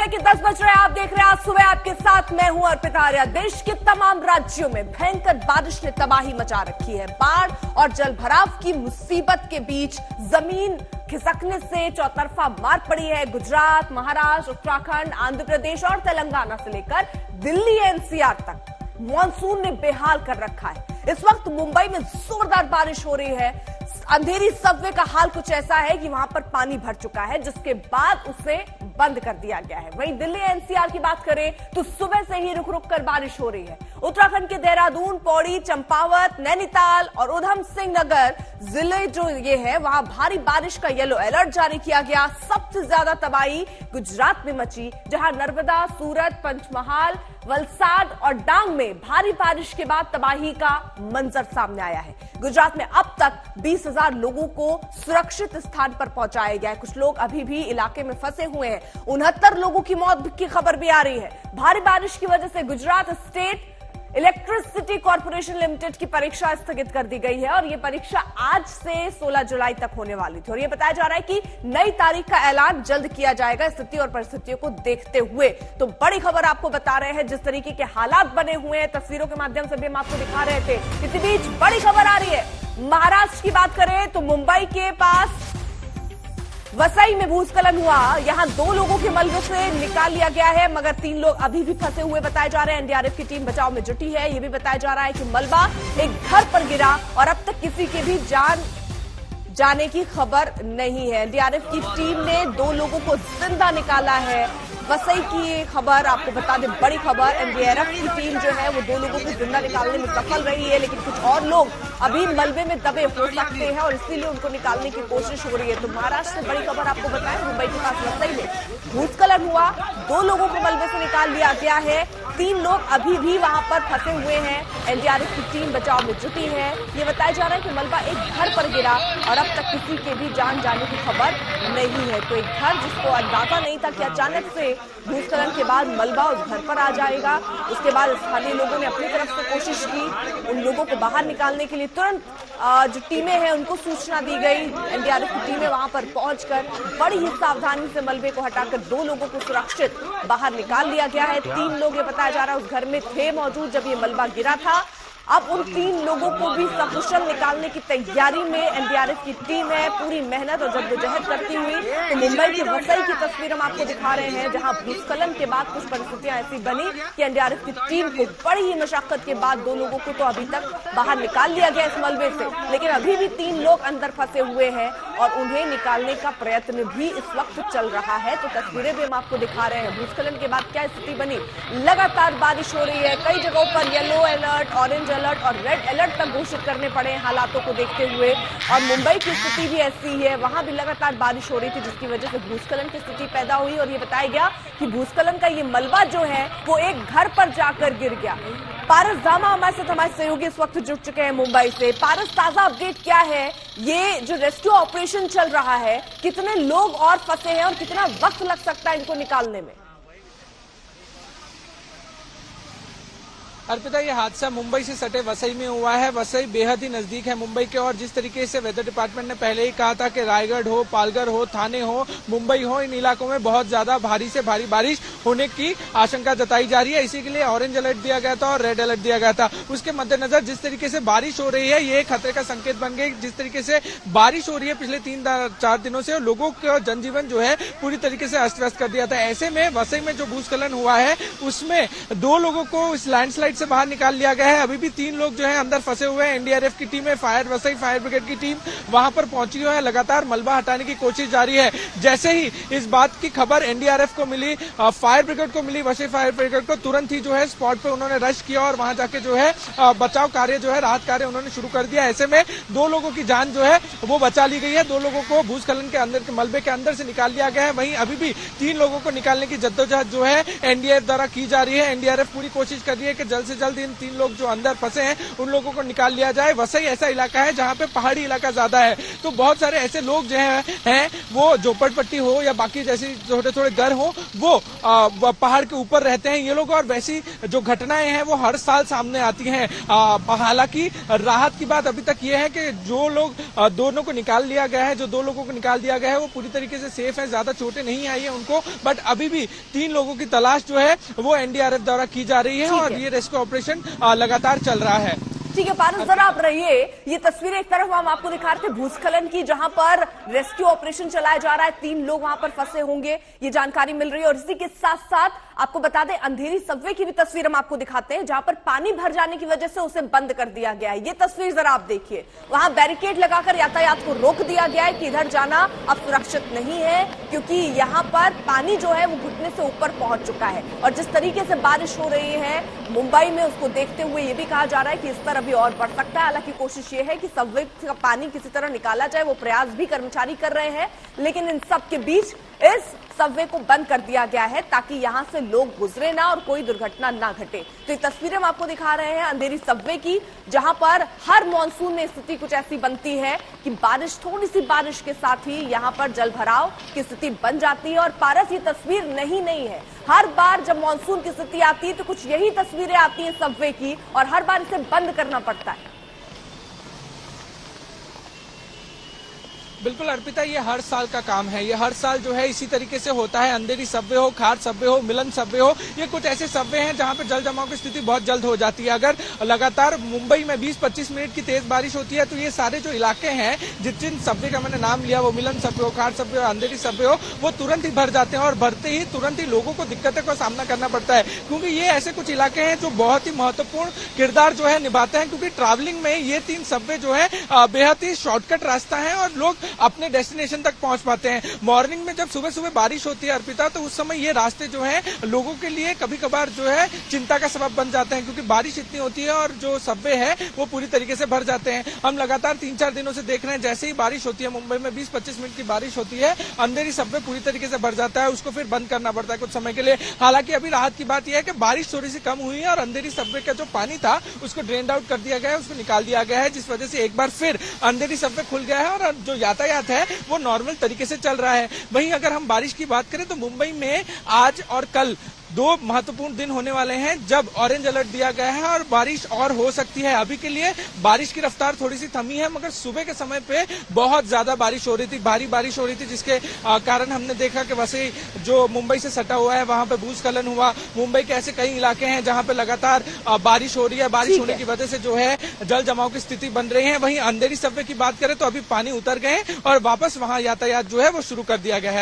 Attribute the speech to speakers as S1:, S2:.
S1: सुबह के 10 बज रहे हैं। आप देख रहे हैं आज सुबह, आपके साथ मैं हूं अर्पिता आर्या। देश के तमाम राज्यों में भयंकर बारिश ने तबाही मचा रखी है। बाढ़ और जल भराव की मुसीबत के बीच जमीन खिसकने से चौतरफा मार पड़ी है। गुजरात, महाराष्ट्र, उत्तराखंड, आंध्र प्रदेश और तेलंगाना से लेकर दिल्ली एनसीआर तक मानसून ने बेहाल कर रखा है। इस वक्त मुंबई में जोरदार बारिश हो रही है। अंधेरी सबवे का हाल कुछ ऐसा है कि वहां पर पानी भर चुका है, जिसके बाद उसे बंद कर दिया गया है। वहीं दिल्ली एनसीआर की बात करें तो सुबह से ही रुक रुक कर बारिश हो रही है। उत्तराखंड के देहरादून, पौड़ी, चंपावत, नैनीताल और उधम सिंह नगर जिले जो ये है, वहां भारी बारिश का येलो अलर्ट जारी किया गया। सबसे ज्यादा तबाही गुजरात में मची, जहां नर्मदा, सूरत, पंचमहाल, वलसाड और डांग में भारी बारिश के बाद तबाही का मंजर सामने आया है। गुजरात में अब तक 20,000 लोगों को सुरक्षित स्थान पर पहुंचाया गया है। कुछ लोग अभी भी इलाके में फंसे हुए हैं। 69 लोगों की मौत की खबर भी आ रही है। भारी बारिश की वजह से Gujarat state electricity corporation limited की परीक्षा स्थगित कर दी गई है और यह परीक्षा आज से 16 जुलाई तक होने वाली थी। और यह बताया जा रहा है कि नई तारीख का ऐलान जल्द किया जाएगा स्थिति और परिस्थितियों को देखते हुए। तो बड़ी खबर आपको बता रहे हैं, जिस तरीके के हालात बने हुए हैं तस्वीरों के माध्यम से भी हम आपको दिखा रहे थे। इसी बीच बड़ी खबर आ रही है महाराष्ट्र की। बात करें तो मुंबई के पास वसई में भूस्खलन हुआ। यहां 2 लोगों के मलबे से निकाल लिया गया है, मगर 3 लोग अभी भी फंसे हुए बताए जा रहे हैं। एनडीआरएफ की टीम बचाव में जुटी है। यह भी बताया जा रहा है कि मलबा एक घर पर गिरा और अब तक किसी के भी जान जाने की खबर नहीं है। एनडीआरएफ की टीम ने 2 लोगों को जिंदा निकाला है। वसई की खबर आपको बता दें, बड़ी खबर। एनडीआरएफ की टीम जो है वो 2 लोगों को जिंदा निकालने में सफल रही है, लेकिन कुछ और लोग अभी मलबे में दबे हो सकते हैं और इसीलिए उनको निकालने की कोशिश हो रही है। तो महाराष्ट्र से बड़ी खबर आपको बताएं, मुंबई के पास वसई में भूस्खलन हुआ। 2 लोगों को मलबे से निकाल लिया गया है। 3 लोग अभी भी वहां पर फंसे हुए हैं। एनडीआरएफ की टीम बचाव में जुटी है। ये बताया जा रहा है कि मलबा एक घर पर गिरा और अब तक किसी के भी जान जाने की खबर नहीं है। तो एक घर जिसको अंदाजा नहीं था कि अचानक से भूस्खलन के बाद मलबा उस घर पर आ जाएगा। उसके बाद स्थानीय लोगों ने अपनी तरफ से कोशिश की उन लोगों को बाहर निकालने के लिए। तुरंत जो टीमें हैं उनको सूचना दी गई। एनडीआरएफ की टीमें वहां पर पहुंचकर बड़ी ही सावधानी से मलबे को हटाकर 2 लोगों को सुरक्षित बाहर निकाल लिया गया है। 3 लोग ये बताया जा रहा है उस घर में थे मौजूद जब ये मलबा गिरा था। अब उन 3 लोगों को भी सकुशल निकालने की तैयारी में एनडीआरएफ की टीम है, पूरी मेहनत और जद्दोजहद करती हुई। तो मुंबई के वसई की तस्वीर हम आपको दिखा रहे हैं, जहां भूस्खलन के बाद कुछ परिस्थितियां ऐसी बनी कि एनडीआरएफ की टीम को बड़ी ही मशक्कत के बाद 2 लोगों को तो अभी तक बाहर निकाल लिया गया इस मलबे से, लेकिन अभी भी 3 लोग अंदर फंसे हुए हैं और उन्हें निकालने का प्रयत्न भी इस वक्त चल रहा है। तो तस्वीरें भी हम आपको दिखा रहे हैं। भूस्खलन के बाद क्या स्थिति बनी, लगातार बारिश हो रही है। कई जगहों पर येलो अलर्ट, ऑरेंज अलर्ट और रेड अलर्ट तक घोषित करने पड़े हालातों को देखते हुए। और मुंबई की स्थिति भी ऐसी है, वहां भी लगातार बारिश हो रही थी, जिसकी वजह से भूस्खलन की स्थिति पैदा हुई। और ये बताया गया कि भूस्खलन का ये मलबा जो है वो एक घर पर जाकर गिर गया। पारस धामा हमारे साथ, हमारे सहयोगी इस वक्त जुड़ चुके हैं मुंबई से। पारस, ताजा अपडेट क्या है? ये जो रेस्क्यू ऑपरेशन चल रहा है, कितने लोग और फंसे हैं और कितना वक्त लग सकता है इनको निकालने में?
S2: अर्पिता, ये हादसा मुंबई से सटे वसई में हुआ है। वसई बेहद ही नजदीक है मुंबई के और जिस तरीके से वेदर डिपार्टमेंट ने पहले ही कहा था कि रायगढ़ हो, पालघर हो, थाने हो, मुंबई हो, इन इलाकों में बहुत ज्यादा भारी से भारी बारिश होने की आशंका जताई जा रही है। इसी के लिए ऑरेंज अलर्ट दिया गया था और रेड अलर्ट दिया गया था। उसके मद्देनजर जिस तरीके से बारिश हो रही है, ये खतरे का संकेत बन गई। जिस तरीके से बारिश हो रही है पिछले 3-4 दिनों से, लोगों का जनजीवन जो है पूरी तरीके से अस्त व्यस्त कर दिया था। ऐसे में वसई में जो भूस्खलन हुआ है उसमें 2 लोगों को इस लैंडस्लाइड से बाहर निकाल लिया गया है। अभी भी 3 लोग जो है अंदर फंसे हुए हैं। एनडीआरएफ की टीम है, वसई फायर ब्रिगेड की टीम वहां पर पहुंची है। लगातार मलबा हटाने की कोशिश जारी है। जैसे ही इस बात की खबर एनडीआरएफ को मिली, फायर ब्रिगेड को मिली, वसई फायर ब्रिगेड को, तुरंत ही जो है स्पॉट पे उन्होंने रश किया और वहां जाके जो है बचाव कार्य जो है, राहत कार्य उन्होंने शुरू कर दिया। ऐसे में 2 लोगों की जान जो है वो बचा ली गई है। 2 लोगों को भूस्खलन के अंदर के मलबे के अंदर से निकाल लिया गया है। वहीं अभी भी 3 लोगों को निकालने की जद्दोजहद जो है एनडीआरएफ द्वारा की जा रही है। एनडीआरएफ पूरी कोशिश कर रही है कि जल्द से जल्द इन 3 लोग जो अंदर फंसे हैं उन लोगों को निकाल लिया जाए। वसई ऐसा इलाका है जहां पे पहाड़ी इलाका ज्यादा है, तो बहुत सारे ऐसे लोग जो हैं वो झोपड़पट्टी हो या बाकी जैसे छोटे छोटे घर हो वो पहाड़ के ऊपर रहते हैं ये लोग, और वैसी जो घटनाएं हैं वो हर साल सामने आती हैं। हालांकि राहत की बात अभी तक ये है कि जो लोग दोनों को निकाल लिया गया है, जो 2 लोगों को निकाल दिया गया है वो पूरी तरीके से सेफ है, ज्यादा चोटें नहीं आई है उनको, बट अभी भी 3 लोगों की तलाश जो है वो एनडीआरएफ द्वारा की जा रही है और ये रेस्क्यू ऑपरेशन लगातार चल रहा है।
S1: ठीक है पारस, जरा आप रहिए। ये तस्वीरें एक तरफ हम आपको दिखा रहे थे भूस्खलन की, जहां पर रेस्क्यू ऑपरेशन चलाया जा रहा है, 3 लोग वहां पर फंसे होंगे, ये जानकारी मिल रही है। और इसी के साथ साथ आपको बता दें अंधेरी सबवे की भी तस्वीर हम आपको दिखाते हैं, जहां पर पानी भर जाने की वजह से उसे बंद कर दिया गया है। ये तस्वीर जरा आप देखिए, वहां बैरिकेड लगाकर यातायात को रोक दिया गया है कि इधर जाना अब सुरक्षित नहीं है, क्योंकि यहाँ पर पानी जो है वो घुटने से ऊपर पहुंच चुका है। और जिस तरीके से बारिश हो रही है मुंबई में, उसको देखते हुए ये भी कहा जा रहा है कि स्तर अभी और बढ़ सकता है। हालांकि कोशिश ये है कि सबवे का पानी किसी तरह निकाला जाए, वो प्रयास भी कर्मचारी कर रहे हैं, लेकिन इन सब के बीच इस सबवे को बंद कर दिया गया है ताकि यहां से लोग गुजरे ना और कोई दुर्घटना ना घटे। तो ये तस्वीरें हम आपको दिखा रहे हैं अंधेरी सबवे की, जहां पर हर मॉनसून में स्थिति कुछ ऐसी बनती है कि बारिश, थोड़ी सी बारिश के साथ ही यहां पर जल भराव की स्थिति बन जाती है। और पारस, ये तस्वीर नहीं है, हर बार जब मॉनसून की स्थिति आती है तो कुछ यही तस्वीरें आती हैं सबवे की, और हर बार इसे बंद करना पड़ता है।
S2: बिल्कुल अर्पिता, ये हर साल का काम है, ये हर साल जो है इसी तरीके से होता है। अंधेरी सबवे हो, खार सबवे हो, मिलन सबवे हो, ये कुछ ऐसे सबवे हैं जहां पे जल जमाव की स्थिति बहुत जल्द हो जाती है। अगर लगातार मुंबई में 20-25 मिनट की तेज बारिश होती है तो ये सारे जो इलाके हैं, जिन सबवे का मैंने नाम लिया, वो मिलन सबवे हो, खार सबवे हो, अंधेरी सबवे हो, वो तुरंत ही भर जाते हैं और भरते ही तुरंत ही लोगों को दिक्कतों का सामना करना पड़ता है, क्योंकि ये ऐसे कुछ इलाके हैं जो बहुत ही महत्वपूर्ण किरदार जो है निभाते हैं, क्योंकि ट्रैवलिंग में ये 3 सबवे जो है बेहद ही शॉर्टकट रास्ता है और लोग अपने डेस्टिनेशन तक पहुंच पाते हैं। मॉर्निंग में जब सुबह सुबह बारिश होती है अर्पिता, तो उस समय ये रास्ते जो है लोगों के लिए कभी कभार जो है चिंता का सबब बन जाते हैं, क्योंकि बारिश इतनी होती है और जो सबवे है वो पूरी तरीके से भर जाते हैं। हम लगातार 3-4 दिनों से देख रहे हैं, जैसे ही बारिश होती है मुंबई में 20-25 मिनट की बारिश होती है, अंधेरी सबवे पूरी तरीके से भर जाता है, उसको फिर बंद करना पड़ता है कुछ समय के लिए। हालांकि अभी राहत की बात यह है कि बारिश थोड़ी सी कम हुई है और अंधेरी सबवे का जो पानी था उसको ड्रेन आउट कर दिया गया है, उसको निकाल दिया गया है, जिस वजह से एक बार फिर अंधेरी सबवे खुल गया है और जो यातायात है वो नॉर्मल तरीके से चल रहा है। वहीं अगर हम बारिश की बात करें तो मुंबई में आज और कल 2 महत्वपूर्ण दिन होने वाले हैं जब ऑरेंज अलर्ट दिया गया है और बारिश और हो सकती है। अभी के लिए बारिश की रफ्तार थोड़ी सी थमी है, मगर सुबह के समय पे बहुत ज्यादा बारिश हो रही थी, भारी बारिश हो रही थी, जिसके कारण हमने देखा कि वैसे जो मुंबई से सटा हुआ है वहां पे भूस्खलन हुआ। मुंबई के ऐसे कई इलाके हैं जहां पे लगातार बारिश हो रही है, बारिश होने की वजह से जो है जल जमाव की स्थिति बन रही है। वहीं अंधेरी सबवे की बात करें तो अभी पानी उतर गए और वापस वहां यातायात जो है वो शुरू कर दिया गया है।